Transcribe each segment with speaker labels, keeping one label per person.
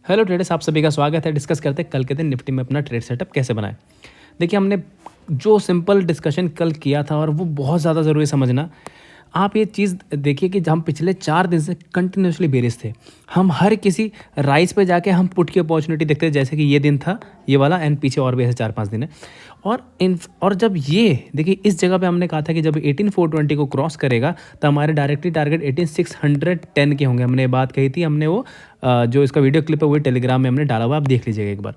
Speaker 1: Hello traders, आप सभी का स्वागत है। डिस्कस करते हैं कल के दिन निफ्टी में अपना ट्रेड सेटअप कैसे बनाएं। देखिए, हमने जो सिंपल डिस्कशन कल किया था और वो बहुत ज़्यादा ज़रूरी समझना। आप ये चीज़ देखिए कि हम पिछले 4 दिन से कंटिन्यूसली बेरिश थे। हम हर किसी राइस पे जाके हम पुट की अपॉर्चुनिटी देखते थे, जैसे कि ये दिन था ये वाला एंड पीछे और भी ऐसे 4-5 दिन है। और जब ये देखिए इस जगह पे हमने कहा था कि जब 18420 को क्रॉस करेगा तो हमारे डायरेक्टली टारगेट 18610 के होंगे। हमने ये बात कही थी, हमने वो जो इसका वीडियो क्लिप है वो टेलीग्राम में हमने डाला हुआ, आप देख लीजिएगा एक बार।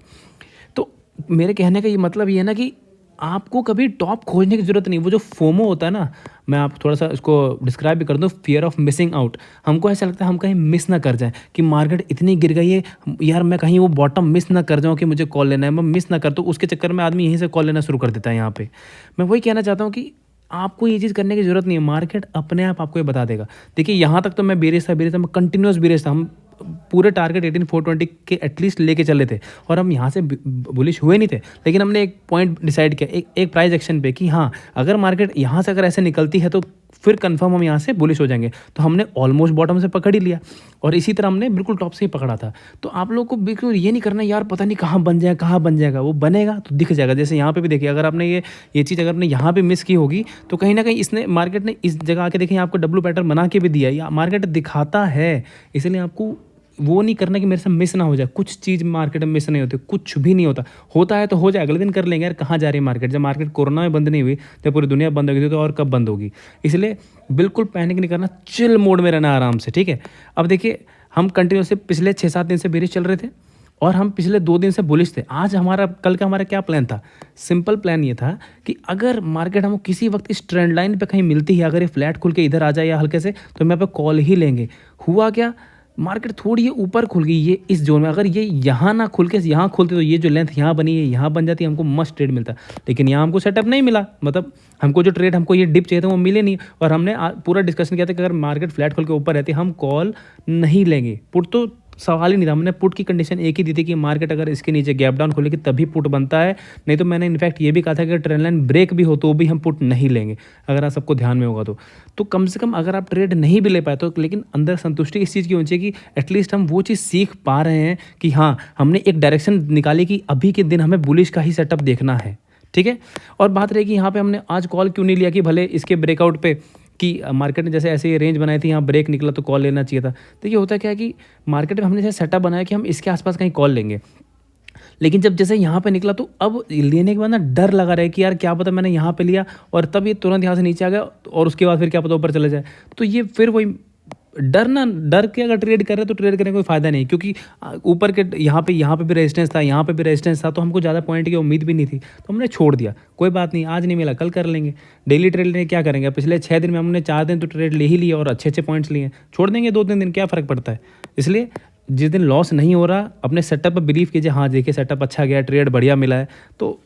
Speaker 1: तो मेरे कहने का ये मतलब ये है ना कि आपको कभी टॉप खोजने की ज़रूरत नहीं। वो जो फोमो होता है ना, मैं आप थोड़ा सा इसको डिस्क्राइब भी कर दूँ, फियर ऑफ मिसिंग आउट। हमको ऐसा लगता है हम कहीं मिस ना कर जाएं कि मार्केट इतनी गिर गई है यार, मैं कहीं वो बॉटम मिस ना कर जाऊं कि मुझे कॉल लेना है, मैं मिस ना कर तो उसके चक्कर में आदमी यहीं से कॉल लेना शुरू कर देता है। यहाँ पे मैं वही कहना चाहता हूँ कि आपको ये चीज़ करने की ज़रूरत नहीं है, मार्केट अपने आप आपको ये बता देगा। देखिए, यहाँ तक तो मैं बेरिश था, मैं कंटिन्यूस बेरिश था। हम पूरे टारगेट 18420 के एटलीस्ट लेके चले थे और हम यहाँ से बुलिश हुए नहीं थे। लेकिन हमने एक पॉइंट डिसाइड किया, एक प्राइस एक्शन पे, कि हाँ अगर मार्केट यहाँ से अगर ऐसे निकलती है तो फिर कंफर्म हम यहाँ से बुलिश हो जाएंगे। तो हमने ऑलमोस्ट बॉटम से पकड़ ही लिया और इसी तरह हमने बिल्कुल टॉप से ही पकड़ा था। तो आप लोग को बिल्कुल ये नहीं करना यार पता नहीं कहाँ बन जाएगा, कहाँ बन जाएगा। वो बनेगा तो दिख जाएगा। जैसे यहाँ पे भी देखिए, अगर आपने ये चीज़ अगर आपने यहाँ पे मिस की होगी तो कहीं ना कहीं इसने मार्केट ने इस जगह आके देखिए आपको डब्लू पैटर्न बना के भी दिया है, या मार्केट दिखाता है। इसलिए आपको वो नहीं करना कि मेरे से मिस ना हो जाए। कुछ चीज़ मार्केट में मिस नहीं होती, कुछ भी नहीं होता है तो हो जाए, अगले दिन कर लेंगे यार। कहाँ जा रही है मार्केट? जब मार्केट कोरोना में बंद नहीं हुई, जब पूरी दुनिया बंद हो गई थी, तो और कब बंद होगी? इसलिए बिल्कुल पैनिक नहीं करना, चिल मोड में रहना आराम से, ठीक है। अब देखिए, हम कंटिन्यूसली पिछले 6-7 दिन से बेरिश चल रहे थे और हम पिछले 2 दिन से बुलिश थे। आज कल का हमारा क्या प्लान था? सिंपल प्लान ये था कि अगर मार्केट हमको किसी वक्त इस ट्रेंड लाइन पे कहीं मिलती है, अगर ये फ्लैट खुल के इधर आ जाए या हल्के से, तो मैं पे कॉल ही लेंगे। हुआ क्या? मार्केट थोड़ी ये ऊपर खुल गई, ये इस जोन में। अगर ये यहाँ ना खुल के यहाँ खुलती तो ये जो लेंथ यहाँ बनी है यहाँ बन जाती, हमको मस्त ट्रेड मिलता। लेकिन यहाँ हमको सेटअप नहीं मिला, मतलब हमको जो ट्रेड, हमको ये डिप चाहिए था वो मिले नहीं। और हमने पूरा डिस्कशन किया था कि अगर मार्केट फ्लैट खोल के ऊपर रहती हम कॉल नहीं लेंगे। पुट तो सवाल ही नहीं था। हमने पुट की कंडीशन एक ही दी थी कि मार्केट अगर इसके नीचे गैप डाउन खोलेगी तभी पुट बनता है, नहीं तो मैंने इनफैक्ट ये भी कहा था कि ट्रेंड लाइन ब्रेक भी हो तो भी हम पुट नहीं लेंगे। अगर आप सबको ध्यान में होगा तो कम से कम अगर आप ट्रेड नहीं भी ले पाए तो लेकिन अंदर संतुष्टि इस चीज़ की होनी चाहिए कि एटलीस्ट हम वो चीज़ सीख पा रहे हैं कि हाँ हमने एक डायरेक्शन निकाली कि अभी के दिन हमें बुलिश का ही सेटअप देखना है, ठीक है। और बात रही कि यहाँ पे हमने आज कॉल क्यों नहीं लिया कि भले इसके ब्रेकआउट पे कि मार्केट ने जैसे ऐसे रेंज बनाई थी, यहाँ ब्रेक निकला तो कॉल लेना चाहिए था। देखिए, होता क्या है कि मार्केट में हमने जैसे सेटअप बनाया कि हम इसके आसपास कहीं कॉल लेंगे, लेकिन जब जैसे यहाँ पे निकला तो अब लेने के बाद ना डर लगा रहा है कि यार क्या पता मैंने यहाँ पे लिया और तब ये तुरंत यहाँ से नीचे आ गया और उसके बाद फिर क्या पता ऊपर चला जाए। तो ये फिर वही डर के अगर ट्रेड कर रहे तो ट्रेड करने का कोई फायदा नहीं, क्योंकि ऊपर के यहाँ पे भी रेजिस्टेंस था, यहाँ पे भी रेजिस्टेंस था, तो हमको ज़्यादा पॉइंट की उम्मीद भी नहीं थी, तो हमने छोड़ दिया। कोई बात नहीं, आज नहीं मिला कल कर लेंगे। डेली ट्रेड लेने क्या करेंगे? पिछले 6 दिन में हमने 4 दिन तो ट्रेड ले ही लिए और अच्छे पॉइंट्स लिए, छोड़ देंगे 2-3 दिन, क्या फ़र्क पड़ता है। इसलिए जिस दिन लॉस नहीं हो रहा अपने सेटअप पर बिलीव कीजिए। हाँ देखिए, सेटअप अच्छा गया, ट्रेड बढ़िया मिला है तो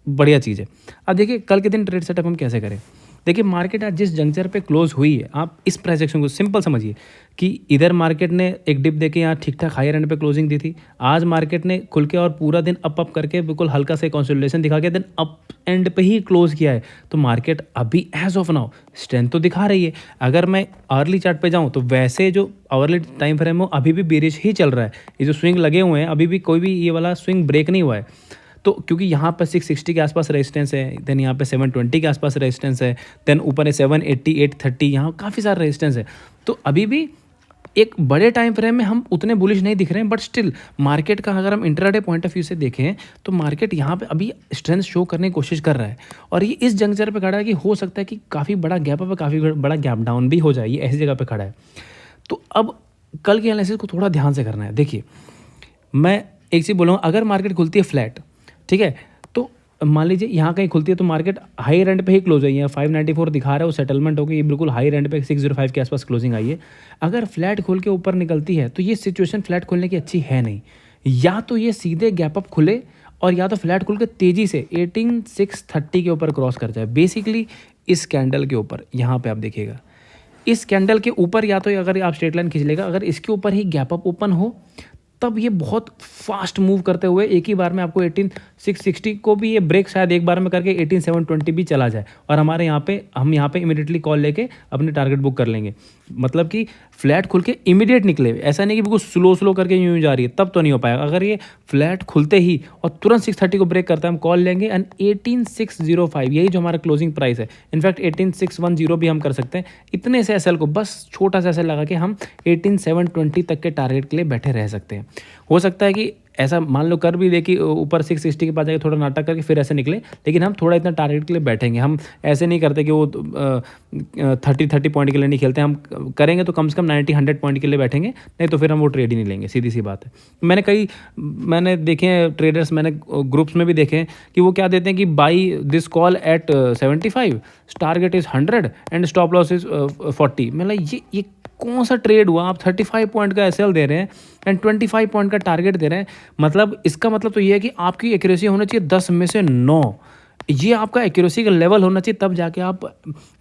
Speaker 1: बढ़िया चीज़ है। अब देखिए कल के दिन ट्रेड सेटअप हम कैसे करें। देखिए, मार्केट आज जिस जंक्चर पे क्लोज हुई है, आप इस प्राइस एक्शन को सिंपल समझिए कि इधर मार्केट ने एक डिप देके यहाँ ठीक ठाक हायर एंड पे क्लोजिंग दी थी। आज मार्केट ने खुल के और पूरा दिन अप करके बिल्कुल हल्का से कंसोलिडेशन दिखा के देन अप एंड पे ही क्लोज किया है। तो मार्केट अभी एज ऑफ नाउ स्ट्रेंथ तो दिखा रही है। अगर मैं अर्ली चार्ट पे जाऊँ तो वैसे जो आवरली टाइम फ्रेम हो अभी भी बेरिश ही चल रहा है। ये जो स्विंग लगे हुए हैं अभी भी कोई भी ये वाला स्विंग ब्रेक नहीं हुआ है। तो क्योंकि यहाँ पर 660 के आसपास रेजिस्टेंस है, देन यहाँ पे 720 के आसपास रेजिस्टेंस है, देन ऊपर है 780 830, यहाँ काफ़ी सारा रेजिस्टेंस है। तो अभी भी एक बड़े टाइम फ्रेम में हम उतने बुलिश नहीं दिख रहे हैं, बट स्टिल मार्केट का अगर हम इंट्राडे पॉइंट ऑफ व्यू से देखें तो मार्केट यहाँ पे अभी स्ट्रेंथ शो करने की कोशिश कर रहा है। और ये इस जंक्चर पे खड़ा है कि हो सकता है कि काफ़ी बड़ा गैप अप है, काफ़ी बड़ा गैप डाउन भी हो जाए, ये ऐसी जगह पे खड़ा है। तो अब कल के एनालिसिस को थोड़ा ध्यान से करना है। देखिए, मैं एक चीज़ बोलूँगा, अगर मार्केट खुलती है फ्लैट, ठीक है, तो मान लीजिए यहाँ कहीं खुलती है तो मार्केट हाई रेंट पे ही क्लोज है। 594 दिखा रहा है, वो सेटलमेंट होगी, ये बिल्कुल हाई रेंट पे 605 के आसपास क्लोजिंग आई है। अगर फ्लैट खोल के ऊपर निकलती है तो ये सिचुएशन फ्लैट खोलने की अच्छी है नहीं। या तो ये सीधे गैप अप खुले और या तो फ्लैट खोल के तेज़ी से 18630 के ऊपर क्रॉस कर जाए। बेसिकली इस कैंडल के ऊपर यहाँ पर आप देखिएगा, इस कैंडल के ऊपर या तो अगर आप स्ट्रेट लाइन खींच लेगा, अगर इसके ऊपर ही गैप अप ओपन हो तब ये बहुत फास्ट मूव करते हुए एक ही बार में आपको 18660 को भी ये ब्रेक शायद एक बार में करके 18720 भी चला जाए और हम यहाँ पे इमीडिएटली कॉल लेके अपने टारगेट बुक कर लेंगे। मतलब कि फ्लैट खुल के इमीडिएट निकले, ऐसा नहीं कि बिल्कुल स्लो स्लो करके यूँ जा रही है, तब तो नहीं हो पाएगा। अगर ये फ्लैट खुलते ही और तुरंत 630 को ब्रेक करता है, हम कॉल लेंगे एंड 18605 यही जो हमारा क्लोजिंग प्राइस है, इनफैक्ट 18610 भी हम कर सकते हैं। इतने से एसएल को बस छोटा सा एसएल लगा के हम 18720 तक के टारगेट के लिए बैठे रह सकते हैं। हो सकता है कि ऐसा मान लो कर भी दे कि ऊपर 660 के पास जाके थोड़ा नाटक करके फिर ऐसे निकले, लेकिन हम थोड़ा इतना टारगेट के लिए बैठेंगे। हम ऐसे नहीं करते कि वो 30 पॉइंट के लिए नहीं खेलते, हम करेंगे तो कम से कम 90-100 पॉइंट के लिए बैठेंगे, नहीं तो फिर हम वो ट्रेड ही नहीं लेंगे, सीधी सी बात है। मैंने देखे हैं ट्रेडर्स, मैंने ग्रुप्स में भी देखे हैं कि वो क्या देते हैं कि by this call at 75, target is 100 and stop loss is 40। मतलब ये कौन सा ट्रेड हुआ? आप 35 पॉइंट का एसएल दे रहे हैं एंड 25 पॉइंट का टारगेट दे रहे हैं। मतलब इसका मतलब तो ये है कि आपकी एक्यूरेसी होना चाहिए 10 में से 9। ये आपका एक्यूरेसी का लेवल होना चाहिए, तब जाके आप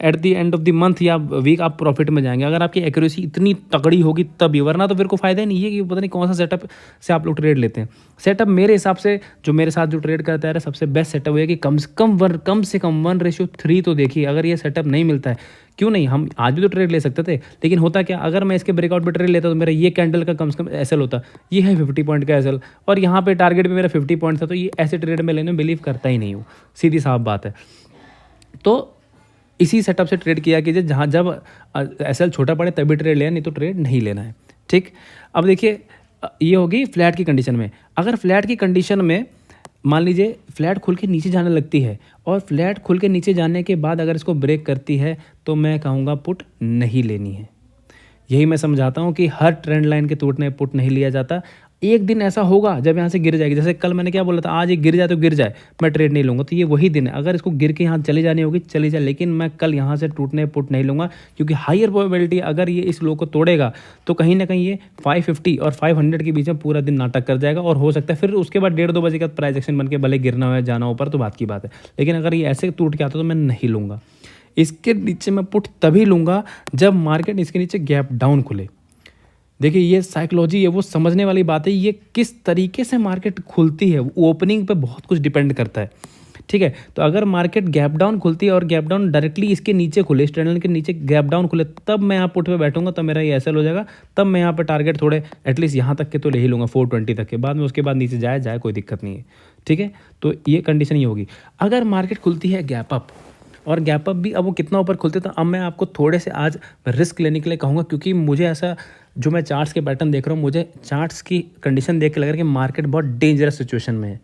Speaker 1: at the end of the month या वीक आप प्रॉफिट में जाएंगे। अगर आपकी एक्यूरेसी इतनी तगड़ी होगी तभी, वरना तो फिर को फायदा ही नहीं है कि पता नहीं कौन सा सेटअप से आप लोग ट्रेड लेते हैं। सेटअप मेरे हिसाब से जो मेरे साथ जो ट्रेड करता है सबसे बेस्ट सेटअप है कि कम से कम 1:3 तो देखिए। अगर ये सेटअप नहीं मिलता है, क्यों नहीं, हम आज भी तो ट्रेड ले सकते थे, लेकिन होता क्या, अगर मैं इसके ब्रेकआउट पे ट्रेड लेता तो मेरा ये कैंडल का कम से कम एसएल होता, ये है 50 पॉइंट का एसएल, और यहाँ पे टारगेट भी मेरा 50 पॉइंट था, तो ये ऐसे ट्रेड में लेने में बिलीव करता ही नहीं हूँ, सीधी साफ बात है। तो इसी सेटअप से ट्रेड किया कीजिए, जहाँ जब एसएल छोटा पड़े तभी ट्रेड लेना, नहीं तो ट्रेड नहीं लेना है। ठीक, अब देखिए ये होगी फ्लैट की कंडीशन में। अगर फ्लैट की कंडीशन में मान लीजिए फ्लैट खुल के नीचे जाने लगती है, और फ्लैट खुल के नीचे जाने के बाद अगर इसको ब्रेक करती है, तो मैं कहूँगा पुट नहीं लेनी है। यही मैं समझाता हूँ कि हर ट्रेंड लाइन के टूटने पुट नहीं लिया जाता। एक दिन ऐसा होगा जब यहाँ से गिर जाएगी, जैसे कल मैंने क्या बोला था, आज ये गिर जाए तो गिर जाए, मैं ट्रेड नहीं लूँगा, तो ये वही दिन है। अगर इसको गिर के यहाँ चली जानी होगी चली जाए, लेकिन मैं कल यहाँ से टूटने पुट नहीं लूँगा, क्योंकि हायर प्रोबेबिलिटी अगर ये इस लो को तोड़ेगा तो कहीं ना कहीं ये 550 और 500 के बीच में पूरा दिन नाटक कर जाएगा, और हो सकता है फिर उसके बाद 1:30-2 बजे का प्राइस एक्शन बन के भले गिरना हो जाना ऊपर तो बात की बात है। लेकिन अगर ये ऐसे टूट के आता तो मैं नहीं लूँगा। इसके नीचे मैं पुट तभी लूँगा जब मार्केट इसके नीचे गैप डाउन खुले। देखिए ये साइकोलॉजी है, वो समझने वाली बात है। ये किस तरीके से मार्केट खुलती है, ओपनिंग पे बहुत कुछ डिपेंड करता है। ठीक है, तो अगर मार्केट गैप डाउन खुलती है और गैप डाउन डायरेक्टली इसके नीचे खुले, इस ट्रेंड के नीचे गैप डाउन खुले, तब मैं यहाँ पुट पे बैठूंगा, तब मेरा ये एसएल हो जाएगा। तब मैं यहाँ पे टारगेट थोड़े एटलीस्ट यहाँ तक के तो ले ही लूँगा, 420 तक के बाद में, उसके बाद नीचे जाए कोई दिक्कत नहीं है। ठीक है, तो ये कंडीशन ही होगी। अगर मार्केट खुलती है गैप अप, और गैप अप भी अब वो कितना ऊपर खुलते, तो अब मैं आपको थोड़े से आज रिस्क लेने के लिए कहूँगा, क्योंकि मुझे ऐसा जो मैं चार्ट्स के पैटर्न देख रहा हूँ, मुझे चार्ट्स की कंडीशन देख के लग रहा है कि मार्केट बहुत डेंजरस सिचुएशन में है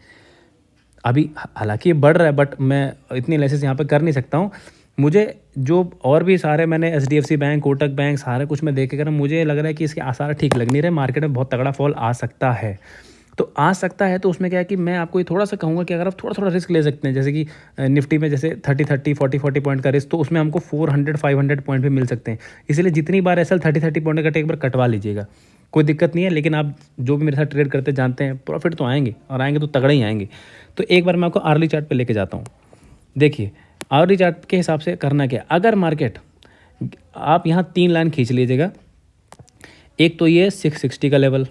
Speaker 1: अभी। हालांकि ये बढ़ रहा है, बट मैं इतनी एनालिसिस यहाँ पे कर नहीं सकता हूँ। मुझे जो और भी सारे मैंने HDFC बैंक, कोटक बैंक, सारे कुछ मैं देख के कर रहा हूँ, मुझे लग रहा है कि इसके आसार ठीक लग नहीं रहे, मार्केट में बहुत तगड़ा फॉल आ सकता है। तो आ सकता है, तो उसमें क्या है कि मैं आपको ये थोड़ा सा कहूँगा कि अगर आप थोड़ा थोड़ा रिस्क ले सकते हैं, जैसे कि निफ्टी में जैसे 30-30, 40-40 पॉइंट का रिस्क, तो उसमें हमको 400-500 पॉइंट भी मिल सकते हैं। इसलिए जितनी बार एसएल 30-30 पॉइंट का एक बार कटवा लीजिएगा, कोई दिक्कत नहीं है। लेकिन आप जो भी मेरे साथ ट्रेड करते जानते हैं, प्रॉफिट तो आएंगे, और आएंगे तो तगड़े ही आएंगे। तो एक बार मैं आपको आर्ली चार्ट पे लेके जाता हूँ। देखिए आर्ली चार्ट के हिसाब से करना क्या, अगर मार्केट आप यहाँ 3 लाइन खींच लीजिएगा, एक तो ये 660 का लेवल,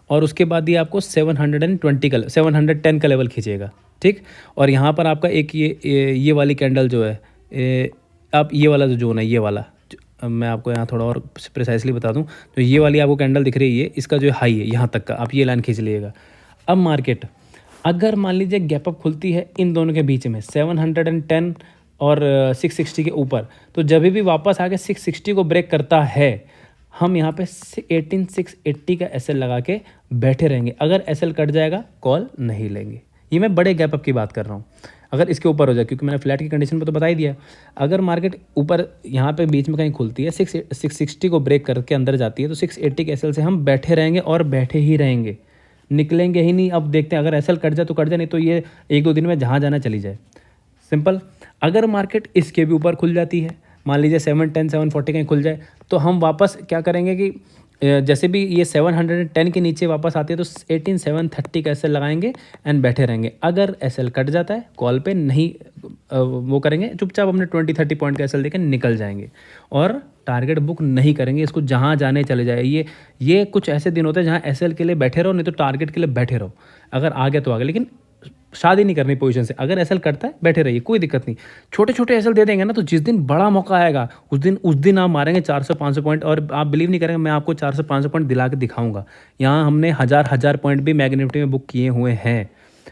Speaker 1: और उसके बाद ये आपको 710 का लेवल खींचेगा। ठीक, और यहाँ पर आपका एक ये वाली कैंडल जो है, आप ये वाला जो जोन है, ये वाला मैं आपको यहाँ थोड़ा और प्रिसाइसली बता दूँ, तो ये वाली आपको कैंडल दिख रही है, इसका जो हाई है यहाँ तक का, आप ये लाइन खींच लीजिएगा। अब मार्केट अगर मान लीजिए गैप अप खुलती है इन दोनों के बीच में 710 और 660 के ऊपर, तो जब भी वापस आके 660 को ब्रेक करता है, हम यहाँ पे 18680 का एसएल लगा के बैठे रहेंगे। अगर एसएल कट जाएगा कॉल नहीं लेंगे। ये मैं बड़े गैप अप की बात कर रहा हूँ। अगर इसके ऊपर हो जाए, क्योंकि मैंने फ्लैट की कंडीशन पे तो बता ही दिया, अगर मार्केट ऊपर यहाँ पे बीच में कहीं खुलती है, 660 को ब्रेक करके अंदर जाती है, तो 680 के एसएल से हम बैठे रहेंगे, और बैठे ही रहेंगे, निकलेंगे ही नहीं। अब देखते हैं, अगर एसएल कट जाए तो कट जाए, नहीं तो ये 1-2 दिन में जहाँ जाना चली जाए, सिंपल। अगर मार्केट इसके भी ऊपर खुल जाती है, मान लीजिए 710, 740 कहीं खुल जाए, तो हम वापस क्या करेंगे कि जैसे भी ये 710 के नीचे वापस आती है, तो 18730 का एसएल लगाएंगे एंड बैठे रहेंगे। अगर एसएल कट जाता है, कॉल पे नहीं वो करेंगे, चुपचाप अपने 20-30 पॉइंट का एसएल देकर निकल जाएंगे, और टारगेट बुक नहीं करेंगे, इसको जहाँ जाने चले जाए। ये कुछ ऐसे दिन होते हैं जहाँ एसएल के लिए बैठे रहो, नहीं तो टारगेट के लिए बैठे रहो। अगर आ गया तो आ गया, लेकिन शादी नहीं करनी पोजीशन से। अगर एसएल कटता है बैठे रहिए, कोई दिक्कत नहीं। छोटे छोटे एसएल दे देंगे ना, तो जिस दिन बड़ा मौका आएगा उस दिन आप मारेंगे 400-500 पॉइंट। और आप बिलीव नहीं करेंगे, मैं आपको 400-500 पॉइंट दिला के दिखाऊंगा। यहाँ हमने हज़ार पॉइंट भी मैग निफ्टी में बुक किए हुए हैं,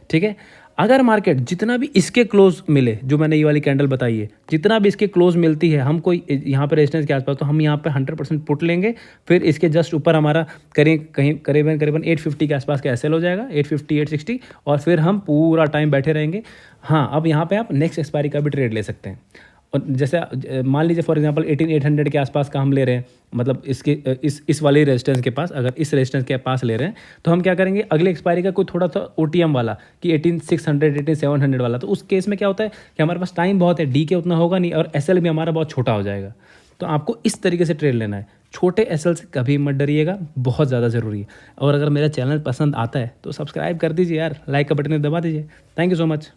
Speaker 1: ठीक है। अगर मार्केट जितना भी इसके क्लोज मिले, जो मैंने ये वाली कैंडल बताई है, जितना भी इसके क्लोज मिलती है, हम कोई यहाँ पर रेजिस्टेंस के आसपास, तो हम यहाँ पे 100% पुट लेंगे। फिर इसके जस्ट ऊपर हमारा करीबन 850 के आसपास का एसएल हो जाएगा, 850 860, और फिर हम पूरा टाइम बैठे रहेंगे। हाँ, अब यहाँ पे आप नेक्स्ट एक्सपायरी का भी ट्रेड ले सकते हैं। और जैसे मान लीजिए फॉर एग्जांपल 18800 के आसपास का हम ले रहे हैं, मतलब इसके इस वाले रेजिस्टेंस के पास, अगर इस रेजिस्टेंस के पास ले रहे हैं, तो हम क्या करेंगे, अगले एक्सपायरी का कोई थोड़ा सा ओटीएम वाला कि 18600 18700 वाला, तो उस केस में क्या होता है कि हमारे पास टाइम बहुत है, डी के उतना होगा नहीं, और एसएल भी हमारा बहुत छोटा हो जाएगा। तो आपको इस तरीके से ट्रेड लेना है। छोटे एसएल से कभी मत डरिएगा, बहुत ज़्यादा ज़रूरी है। और अगर मेरा चैनल पसंद आता है तो सब्सक्राइब कर दीजिए यार, लाइक का बटन दबा दीजिए। Thank you so much.